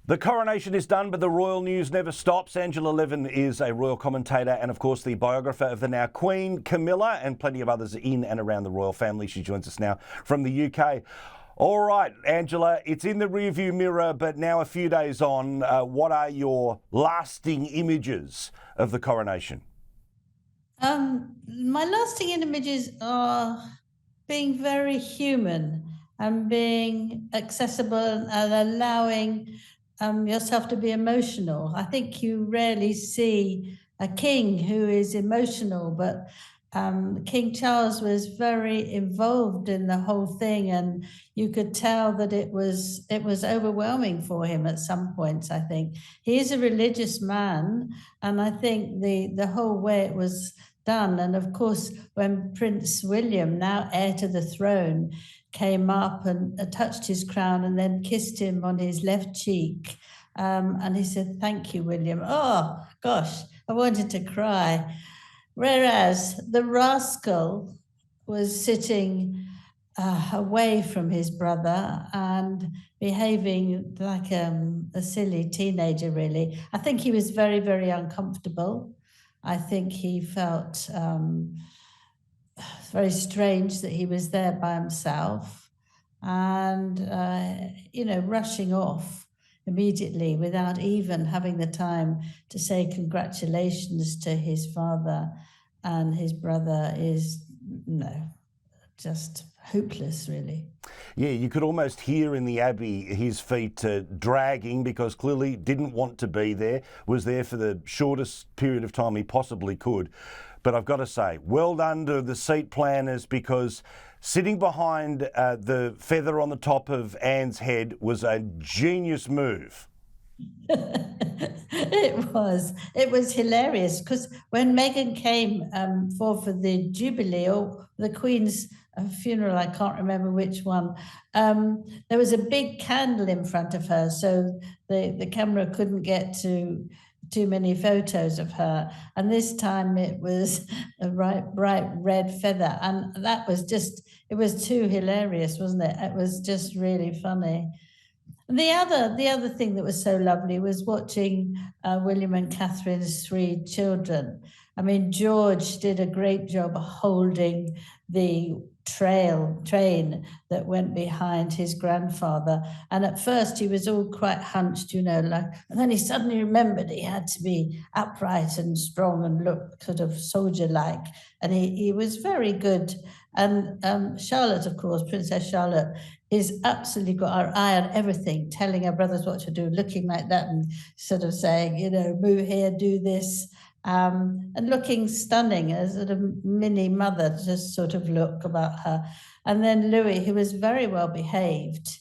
The coronation is done, but the royal news never stops. Angela Levin is a royal commentator and, of course, the biographer of the now Queen Camilla and plenty of others in and around the royal family. She joins us now from the UK. All right, Angela, it's in the rearview mirror, but now a few days on, what are your lasting images of the coronation? My lasting images are being very human and being accessible and allowing yourself to be emotional. I think you rarely see a king who is emotional, but King Charles was very involved in the whole thing, and you could tell that it was overwhelming for him at some points. I think he is a religious man, and I think the whole way it was done. And of course, when Prince William, now heir to the throne, came up and touched his crown and then kissed him on his left cheek. And he said, "Thank you, William." Oh, gosh, I wanted to cry. Whereas the rascal was sitting away from his brother and behaving like a silly teenager, really. I think he was very, very uncomfortable. I think he felt very strange that he was there by himself and, rushing off immediately without even having the time to say congratulations to his father and his brother is, just hopeless, really. Yeah, you could almost hear in the Abbey his feet dragging because clearly didn't want to be there, was there for the shortest period of time he possibly could. But I've got to say, well done to the seat planners, because sitting behind the feather on the top of Anne's head was a genius move. It was hilarious because when Meghan came for the Jubilee or the Queen's funeral, I can't remember which one, there was a big candle in front of her, so the camera couldn't get to too many photos of her. And this time it was a bright red feather, and it was too hilarious, wasn't it? It was just really funny. The other thing that was so lovely was watching William and Catherine's three children. I mean, George did a great job holding the train that went behind his grandfather. And at first he was all quite hunched, and then he suddenly remembered he had to be upright and strong and look sort of soldier-like. And he was very good. And Charlotte, of course, Princess Charlotte, is absolutely got our eye on everything, telling her brothers what to do, looking like that and sort of saying, move here, do this, and looking stunning as a mini mother, just sort of look about her. And then Louis, who was very well behaved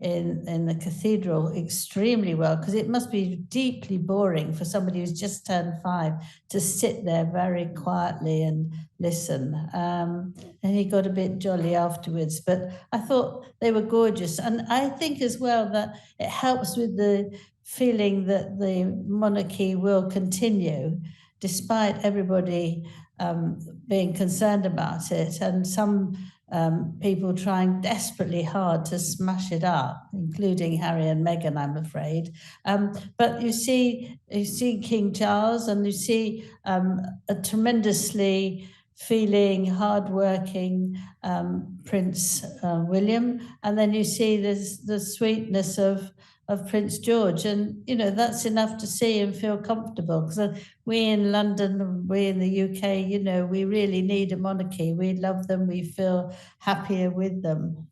in the cathedral, extremely well, because it must be deeply boring for somebody who's just turned 5 to sit there very quietly and listen. And he got a bit jolly afterwards, but I thought they were gorgeous. And I think as well that it helps with the feeling that the monarchy will continue despite everybody being concerned about it, and some people trying desperately hard to smash it up, including Harry and Meghan, I'm afraid. But you see King Charles, and you see a tremendously feeling, hardworking Prince William, and then you see the sweetness of Prince George, and that's enough to see and feel comfortable. Because we in London, we in the UK, we really need a monarchy. We love them. We feel happier with them.